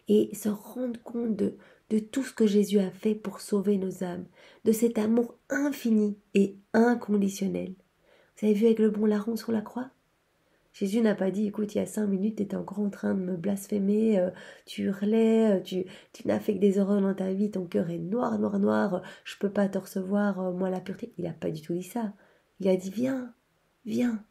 Et se rendent compte de tout ce que Jésus a fait pour sauver nos âmes, de cet amour infini et inconditionnel. Vous avez vu avec le bon larron sur la croix ? Jésus n'a pas dit, écoute, il y a 5 minutes, tu étais encore en train de me blasphémer, tu hurlais, tu n'as fait que des horreurs dans ta vie, ton cœur est noir, noir, noir, je peux pas te recevoir, moi la pureté. Il n'a pas du tout dit ça. Il a dit, viens, viens,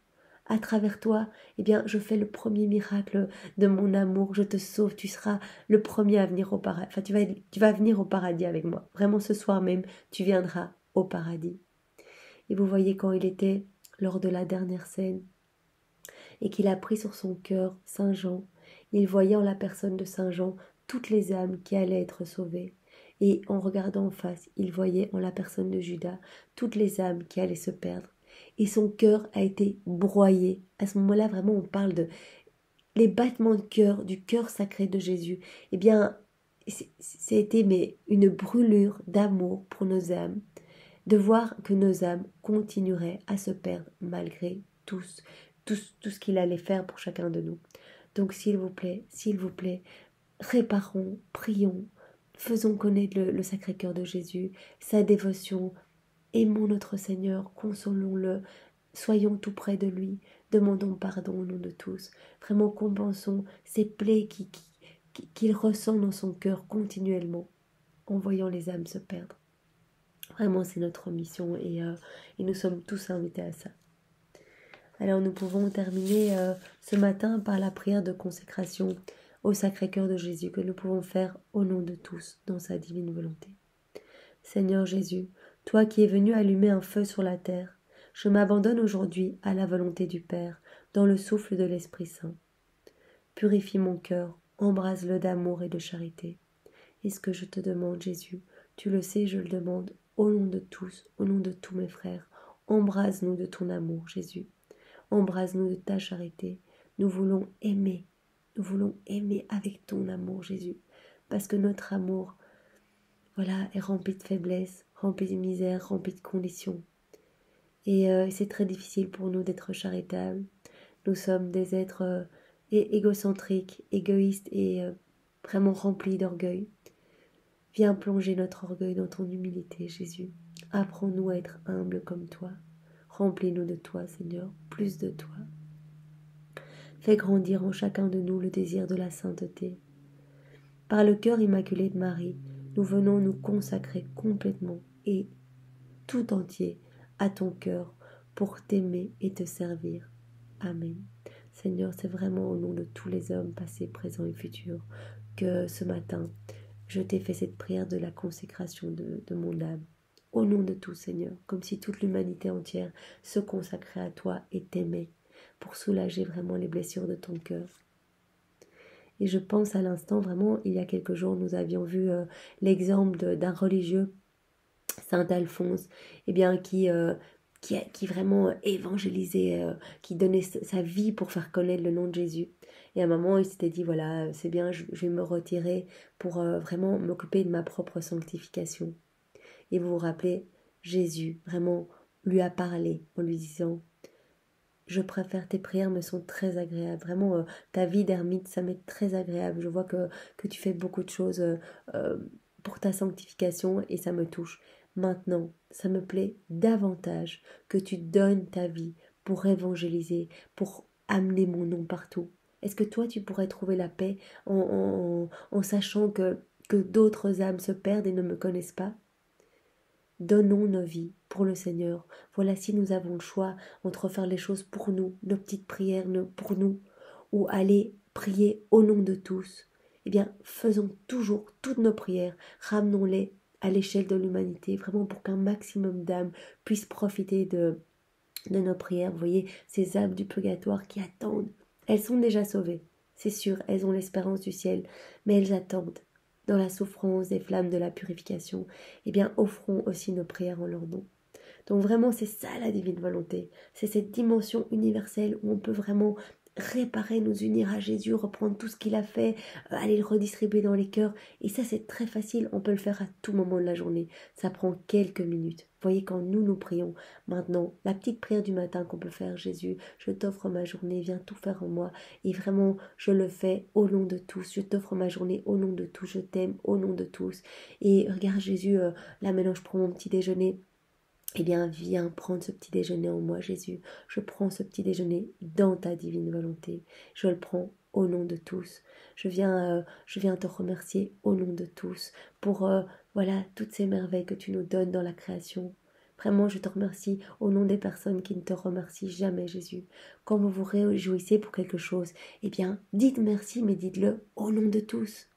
à travers toi, eh bien, je fais le premier miracle de mon amour, je te sauve, tu seras le premier à venir au paradis. Enfin, tu vas venir au paradis avec moi. Vraiment, ce soir même, tu viendras au paradis. Et vous voyez quand il était lors de la dernière scène, et qu'il a pris sur son cœur Saint Jean, il voyait en la personne de Saint Jean toutes les âmes qui allaient être sauvées. Et en regardant en face, il voyait en la personne de Judas toutes les âmes qui allaient se perdre. Et son cœur a été broyé. À ce moment-là, vraiment, on parle de les battements de cœur, du cœur sacré de Jésus. Eh bien, c'était mais une brûlure d'amour pour nos âmes, de voir que nos âmes continueraient à se perdre malgré tout ce qu'il allait faire pour chacun de nous. Donc s'il vous plaît, réparons, prions, faisons connaître le Sacré-Cœur de Jésus, sa dévotion, aimons notre Seigneur, consolons-le, soyons tout près de lui, demandons pardon au nom de tous, vraiment compensons ces plaies qu'il ressent dans son cœur continuellement, en voyant les âmes se perdre. Vraiment, c'est notre mission et nous sommes tous invités à ça. Alors nous pouvons terminer ce matin par la prière de consécration au Sacré-Cœur de Jésus que nous pouvons faire au nom de tous dans sa divine volonté. Seigneur Jésus, toi qui es venu allumer un feu sur la terre, je m'abandonne aujourd'hui à la volonté du Père dans le souffle de l'Esprit Saint. Purifie mon cœur, embrase-le d'amour et de charité. Et ce que je te demande, Jésus, tu le sais, je le demande au nom de tous, au nom de tous mes frères. Embrase-nous de ton amour, Jésus. Embrase-nous de ta charité. Nous voulons aimer avec ton amour, Jésus. Parce que notre amour, voilà, est rempli de faiblesse, rempli de misère, rempli de conditions. Et c'est très difficile pour nous d'être charitables. Nous sommes des êtres égocentriques, égoïstes et vraiment remplis d'orgueil. Viens plonger notre orgueil dans ton humilité, Jésus. Apprends-nous à être humbles comme toi. Remplis-nous de toi, Seigneur, plus de toi. Fais grandir en chacun de nous le désir de la sainteté. Par le cœur immaculé de Marie, nous venons nous consacrer complètement et tout entier à ton cœur pour t'aimer et te servir. Amen. Seigneur, c'est vraiment au nom de tous les hommes, passés, présents et futurs, que ce matin, je t'ai fait cette prière de la consécration de mon âme. Au nom de tout, Seigneur, comme si toute l'humanité entière se consacrait à toi et t'aimait, pour soulager vraiment les blessures de ton cœur. Et je pense à l'instant, vraiment, il y a quelques jours, nous avions vu l'exemple d'un religieux, Saint Alphonse, eh bien, qui vraiment évangélisait, qui donnait sa vie pour faire connaître le nom de Jésus. Et à un moment, il s'était dit, voilà, c'est bien, je vais me retirer pour vraiment m'occuper de ma propre sanctification. Et vous vous rappelez, Jésus, vraiment, lui a parlé en lui disant, je préfère tes prières, me sont très agréables. Vraiment, ta vie d'ermite, ça m'est très agréable. Je vois que tu fais beaucoup de choses pour ta sanctification et ça me touche. Maintenant, ça me plaît davantage que tu donnes ta vie pour évangéliser, pour amener mon nom partout. Est-ce que toi, tu pourrais trouver la paix en sachant que d'autres âmes se perdent et ne me connaissent pas ? Donnons nos vies pour le Seigneur. Voilà, si nous avons le choix entre faire les choses pour nous, nos petites prières pour nous, ou aller prier au nom de tous, eh bien, faisons toujours toutes nos prières, ramenons-les à l'échelle de l'humanité, vraiment pour qu'un maximum d'âmes puissent profiter de nos prières. Vous voyez, ces âmes du purgatoire qui attendent, elles sont déjà sauvées, c'est sûr, elles ont l'espérance du ciel, mais elles attendent. Dans la souffrance des flammes de la purification, eh bien, offrons aussi nos prières en leur nom. Donc vraiment, c'est ça la divine volonté. C'est cette dimension universelle où on peut vraiment réparer, nous unir à Jésus, reprendre tout ce qu'il a fait, aller le redistribuer dans les cœurs. Et ça, c'est très facile. On peut le faire à tout moment de la journée. Ça prend quelques minutes. Vous voyez, quand nous prions, maintenant, la petite prière du matin qu'on peut faire, Jésus, je t'offre ma journée, viens tout faire en moi. Et vraiment, je le fais au nom de tous. Je t'offre ma journée au nom de tous. Je t'aime au nom de tous. Et regarde Jésus, là maintenant, je prends mon petit déjeuner. Eh bien, viens prendre ce petit déjeuner en moi, Jésus. Je prends ce petit déjeuner dans ta divine volonté. Je le prends au nom de tous. Je viens te remercier au nom de tous pour voilà toutes ces merveilles que tu nous donnes dans la création. Vraiment, je te remercie au nom des personnes qui ne te remercient jamais, Jésus. Quand vous vous réjouissez pour quelque chose, eh bien, dites merci, mais dites-le au nom de tous.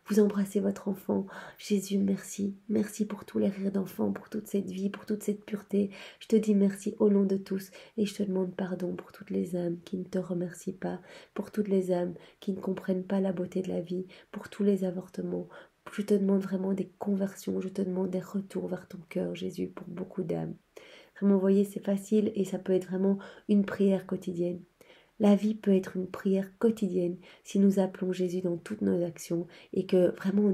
Vous embrassez votre enfant. Jésus, merci. Merci pour tous les rires d'enfants, pour toute cette vie, pour toute cette pureté. Je te dis merci au nom de tous et je te demande pardon pour toutes les âmes qui ne te remercient pas, pour toutes les âmes qui ne comprennent pas la beauté de la vie, pour tous les avortements. Je te demande vraiment des conversions, je te demande des retours vers ton cœur, Jésus, pour beaucoup d'âmes. Vraiment, vous voyez, c'est facile et ça peut être vraiment une prière quotidienne. La vie peut être une prière quotidienne si nous appelons Jésus dans toutes nos actions et que vraiment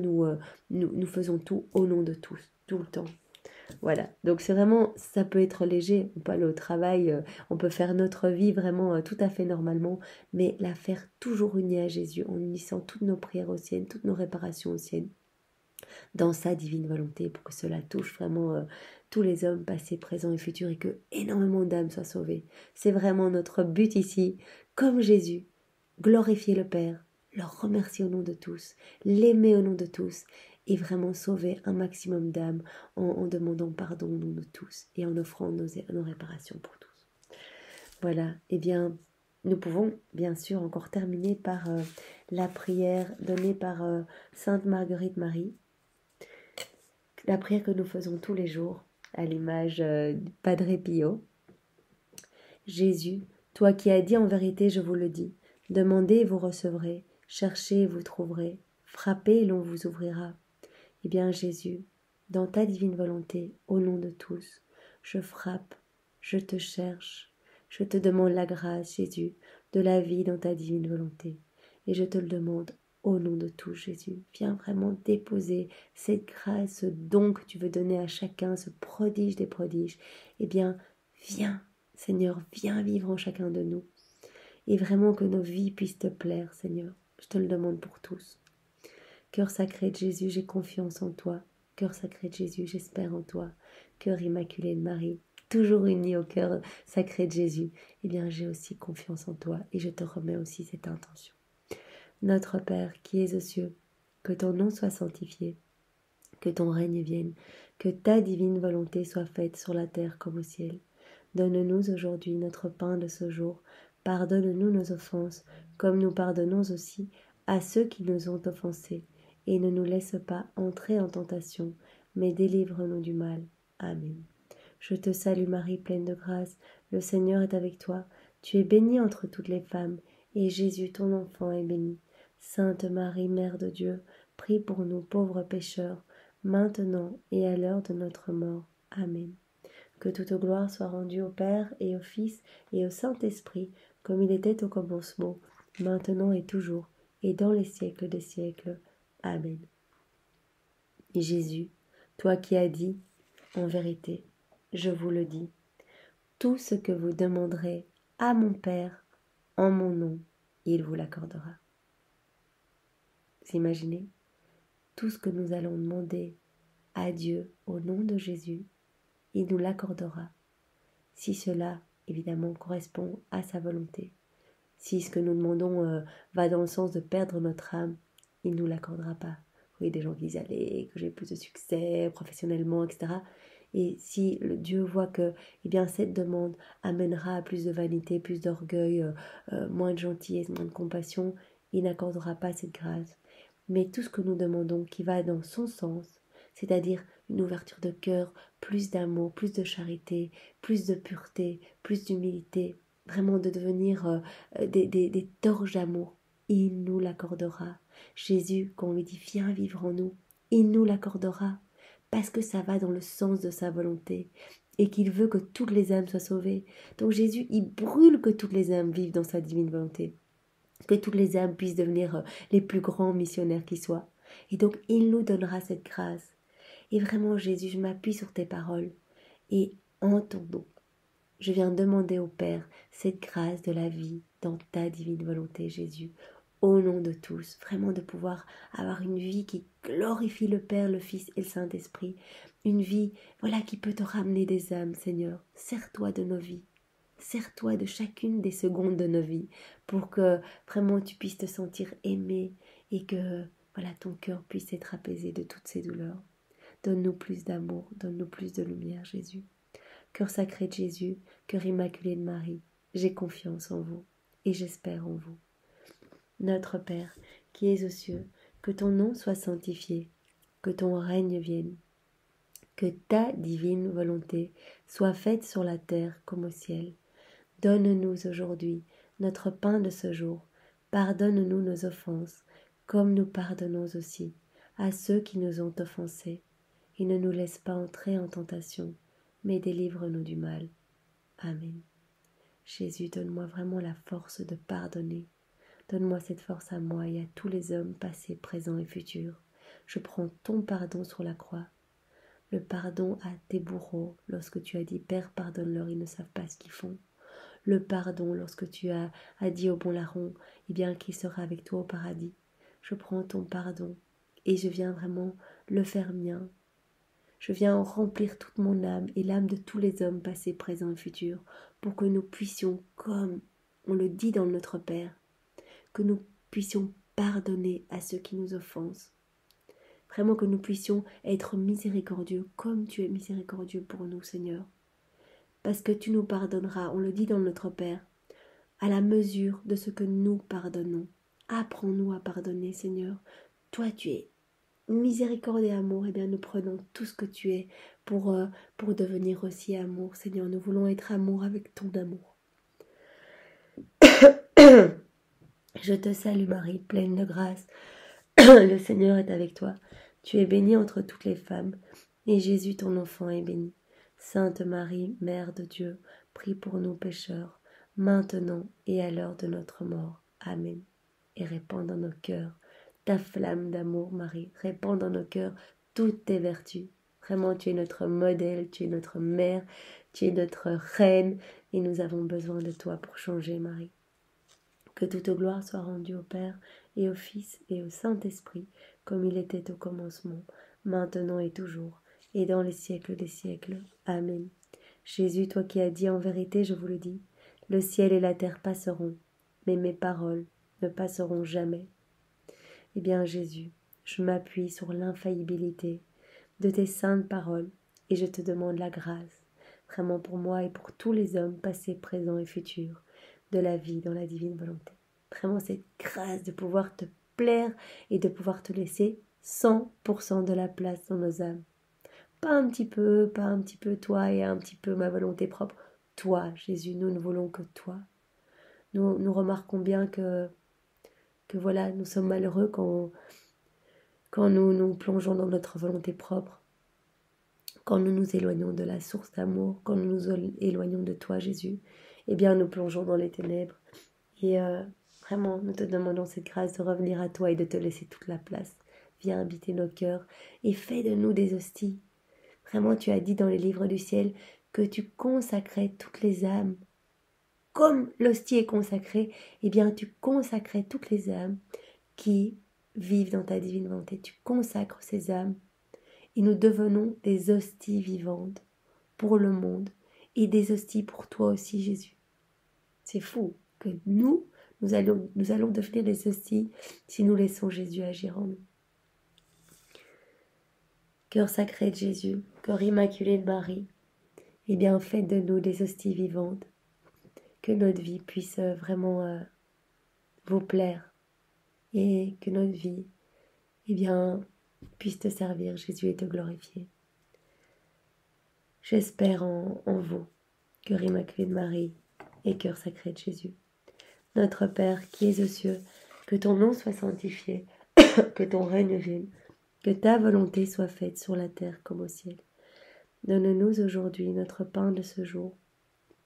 nous faisons tout au nom de tous, tout le temps. Voilà, donc c'est vraiment, ça peut être léger, on peut aller au travail, on peut faire notre vie vraiment tout à fait normalement, mais la faire toujours unie à Jésus, en unissant toutes nos prières aux siennes, toutes nos réparations aux siennes, dans sa divine volonté, pour que cela touche vraiment tous les hommes passés, présents et futurs, et que énormément d'âmes soient sauvées. C'est vraiment notre but ici, comme Jésus, glorifier le Père, le remercier au nom de tous, l'aimer au nom de tous, et vraiment sauver un maximum d'âmes en demandant pardon au nom de tous, et en offrant nos réparations pour tous. Voilà, eh bien, nous pouvons bien sûr encore terminer par la prière donnée par Sainte Marguerite Marie, la prière que nous faisons tous les jours, à l'image du Padre Pio. Jésus, toi qui as dit en vérité, je vous le dis, demandez et vous recevrez, cherchez et vous trouverez, frappez et l'on vous ouvrira. Eh bien Jésus, dans ta divine volonté, au nom de tous, je frappe, je te cherche, je te demande la grâce, Jésus, de la vie dans ta divine volonté. Et je te le demande au nom de tous, Jésus. Viens vraiment déposer cette grâce, ce don que tu veux donner à chacun, ce prodige des prodiges. Eh bien, viens, Seigneur, viens vivre en chacun de nous. Et vraiment que nos vies puissent te plaire, Seigneur. Je te le demande pour tous. Cœur sacré de Jésus, j'ai confiance en toi. Cœur sacré de Jésus, j'espère en toi. Cœur immaculé de Marie, toujours uni au cœur sacré de Jésus, eh bien j'ai aussi confiance en toi et je te remets aussi cette intention. Notre Père qui es aux cieux, que ton nom soit sanctifié, que ton règne vienne, que ta divine volonté soit faite sur la terre comme au ciel. Donne-nous aujourd'hui notre pain de ce jour. Pardonne-nous nos offenses, comme nous pardonnons aussi à ceux qui nous ont offensés. Et ne nous laisse pas entrer en tentation, mais délivre-nous du mal. Amen. Je te salue Marie, pleine de grâce, le Seigneur est avec toi. Tu es bénie entre toutes les femmes, et Jésus, ton enfant, est béni. Sainte Marie, Mère de Dieu, prie pour nous pauvres pécheurs, maintenant et à l'heure de notre mort. Amen. Que toute gloire soit rendue au Père et au Fils et au Saint-Esprit, comme il était au commencement, maintenant et toujours, et dans les siècles des siècles. Amen. Jésus, toi qui as dit, en vérité, je vous le dis, tout ce que vous demanderez à mon Père en mon nom, il vous l'accordera. Vous imaginez? Tout ce que nous allons demander à Dieu au nom de Jésus, il nous l'accordera. Si cela, évidemment, correspond à sa volonté. Si ce que nous demandons va dans le sens de perdre notre âme, il ne nous l'accordera pas. Vous voyez des gens qui disent allez, que j'ai plus de succès professionnellement, etc. Et si le Dieu voit que cette demande amènera à plus de vanité, plus d'orgueil, moins de gentillesse, moins de compassion, il n'accordera pas cette grâce. Mais tout ce que nous demandons qui va dans son sens, c'est-à-dire une ouverture de cœur, plus d'amour, plus de charité, plus de pureté, plus d'humilité, vraiment de devenir des torches d'amour, il nous l'accordera. Jésus, quand on lui dit viens vivre en nous, il nous l'accordera, parce que ça va dans le sens de sa volonté. et qu'il veut que toutes les âmes soient sauvées. Donc Jésus, il brûle que toutes les âmes vivent dans sa divine volonté, que toutes les âmes puissent devenir les plus grands missionnaires qui soient. Et donc il nous donnera cette grâce. Et vraiment Jésus, je m'appuie sur tes paroles et en ton nom, je viens demander au Père cette grâce de la vie dans ta divine volonté, Jésus, au nom de tous, vraiment de pouvoir avoir une vie qui glorifie le Père, le Fils et le Saint-Esprit, une vie, voilà, qui peut te ramener des âmes, Seigneur. Sers-toi de nos vies, sers-toi de chacune des secondes de nos vies, pour que vraiment tu puisses te sentir aimé et que, voilà, ton cœur puisse être apaisé de toutes ces douleurs. Donne-nous plus d'amour, donne-nous plus de lumière, Jésus. Cœur sacré de Jésus, cœur immaculé de Marie, j'ai confiance en vous et j'espère en vous. Notre Père, qui es aux cieux, que ton nom soit sanctifié, que ton règne vienne, que ta divine volonté soit faite sur la terre comme au ciel. Donne-nous aujourd'hui notre pain de ce jour. Pardonne-nous nos offenses, comme nous pardonnons aussi à ceux qui nous ont offensés. Et ne nous laisse pas entrer en tentation, mais délivre-nous du mal. Amen. Jésus, donne-moi vraiment la force de pardonner. Donne-moi cette force à moi et à tous les hommes passés, présents et futurs. Je prends ton pardon sur la croix. Le pardon à tes bourreaux, lorsque tu as dit « Père, pardonne-leur, ils ne savent pas ce qu'ils font ». Le pardon lorsque tu as dit au bon larron eh bien, qu'il sera avec toi au paradis. Je prends ton pardon et je viens vraiment le faire mien. Je viens en remplir toute mon âme et l'âme de tous les hommes passés, présents et futurs, pour que nous puissions, comme on le dit dans notre Père, que nous puissions pardonner à ceux qui nous offensent. Vraiment que nous puissions être miséricordieux comme tu es miséricordieux pour nous, Seigneur. Parce que tu nous pardonneras, on le dit dans notre Père, à la mesure de ce que nous pardonnons. Apprends-nous à pardonner, Seigneur. Toi, tu es miséricorde et amour, eh bien nous prenons tout ce que tu es pour devenir aussi amour. Seigneur, nous voulons être amour avec ton amour. Je te salue Marie, pleine de grâce. Le Seigneur est avec toi. Tu es bénie entre toutes les femmes, et Jésus ton enfant est béni. Sainte Marie, Mère de Dieu, prie pour nous pécheurs, maintenant et à l'heure de notre mort. Amen. Et répands dans nos cœurs ta flamme d'amour, Marie. Répands dans nos cœurs toutes tes vertus. Vraiment, tu es notre modèle, tu es notre mère, tu es notre reine, et nous avons besoin de toi pour changer, Marie. Que toute gloire soit rendue au Père et au Fils et au Saint-Esprit, comme il était au commencement, maintenant et toujours, et dans les siècles des siècles. Amen. Jésus, toi qui as dit en vérité, je vous le dis, le ciel et la terre passeront, mais mes paroles ne passeront jamais. Eh bien, Jésus, je m'appuie sur l'infaillibilité de tes saintes paroles et je te demande la grâce, vraiment pour moi et pour tous les hommes passés, présents et futurs, de la vie dans la divine volonté. Vraiment cette grâce de pouvoir te plaire et de pouvoir te laisser 100% de la place dans nos âmes. Pas un petit peu toi et un petit peu ma volonté propre. Toi, Jésus, nous ne voulons que toi. Nous remarquons bien que voilà, nous sommes malheureux quand nous nous plongeons dans notre volonté propre, quand nous nous éloignons de la source d'amour, quand nous nous éloignons de toi, Jésus, eh bien nous plongeons dans les ténèbres. Et vraiment, nous te demandons cette grâce de revenir à toi et de te laisser toute la place. Viens habiter nos cœurs et fais de nous des hosties. Vraiment, tu as dit dans les livres du ciel que tu consacrais toutes les âmes. Comme l'hostie est consacrée, eh bien tu consacrais toutes les âmes qui vivent dans ta divine volonté. Tu consacres ces âmes et nous devenons des hosties vivantes pour le monde et des hosties pour toi aussi, Jésus. C'est fou que nous allons devenir des hosties si nous laissons Jésus agir en nous. Cœur sacré de Jésus, cœur immaculé de Marie, eh bien faites de nous des hosties vivantes, que notre vie puisse vraiment vous plaire et que notre vie eh bien, puisse te servir, Jésus, et te glorifier. J'espère en vous, cœur immaculé de Marie et cœur sacré de Jésus. Notre Père qui es aux cieux, que ton nom soit sanctifié, que ton règne vienne, que ta volonté soit faite sur la terre comme au ciel. Donne-nous aujourd'hui notre pain de ce jour.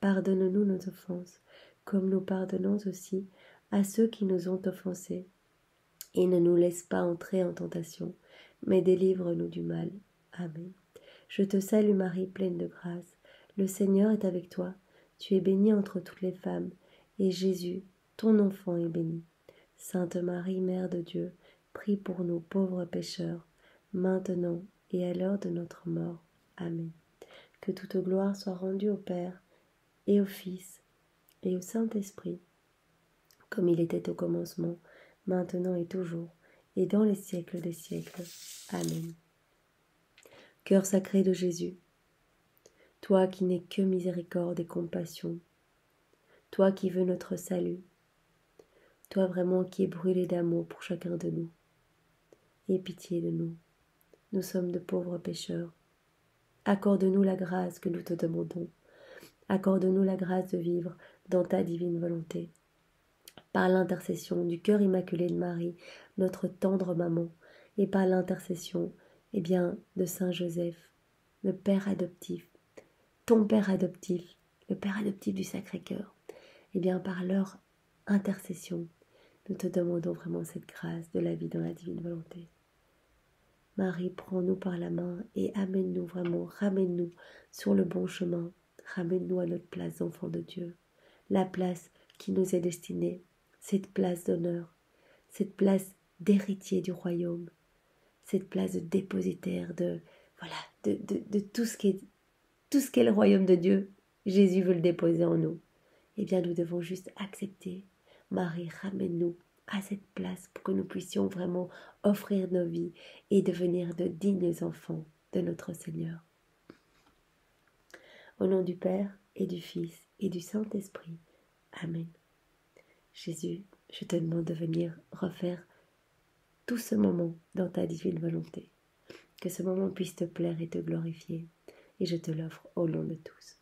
Pardonne-nous nos offenses, comme nous pardonnons aussi à ceux qui nous ont offensés. Et ne nous laisse pas entrer en tentation, mais délivre-nous du mal. Amen. Je te salue Marie, pleine de grâce. Le Seigneur est avec toi. Tu es bénie entre toutes les femmes, et Jésus, ton enfant, est béni. Sainte Marie, Mère de Dieu, prie pour nous pauvres pécheurs, maintenant et à l'heure de notre mort. Amen. Que toute gloire soit rendue au Père, et au Fils, et au Saint-Esprit, comme il était au commencement, maintenant et toujours, et dans les siècles des siècles. Amen. Cœur sacré de Jésus, toi qui n'es que miséricorde et compassion, toi qui veux notre salut, toi vraiment qui es brûlé d'amour pour chacun de nous, aie pitié de nous. Nous sommes de pauvres pécheurs. Accorde-nous la grâce que nous te demandons. Accorde-nous la grâce de vivre dans ta divine volonté. Par l'intercession du cœur immaculé de Marie, notre tendre maman, et par l'intercession, de Saint Joseph, le Père adoptif, ton Père adoptif, le Père adoptif du Sacré-Cœur, par leur intercession, nous te demandons vraiment cette grâce de la vie dans la divine volonté. Marie, prends-nous par la main et amène-nous vraiment, ramène-nous sur le bon chemin, ramène-nous à notre place d'enfant de Dieu, la place qui nous est destinée, cette place d'honneur, cette place d'héritier du royaume, cette place de dépositaire de tout ce qu'est le royaume de Dieu. Jésus veut le déposer en nous. Nous devons juste accepter. Marie, ramène-nous à cette place pour que nous puissions vraiment offrir nos vies et devenir de dignes enfants de notre Seigneur. Au nom du Père et du Fils et du Saint-Esprit. Amen. Jésus, je te demande de venir refaire tout ce moment dans ta divine volonté. Que ce moment puisse te plaire et te glorifier. Et je te l'offre au nom de tous.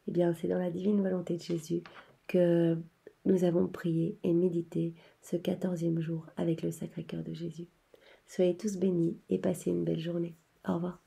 C'est dans la divine volonté de Jésus que nous avons prié et médité ce 14e jour avec le Sacré-Cœur de Jésus. Soyez tous bénis et passez une belle journée. Au revoir.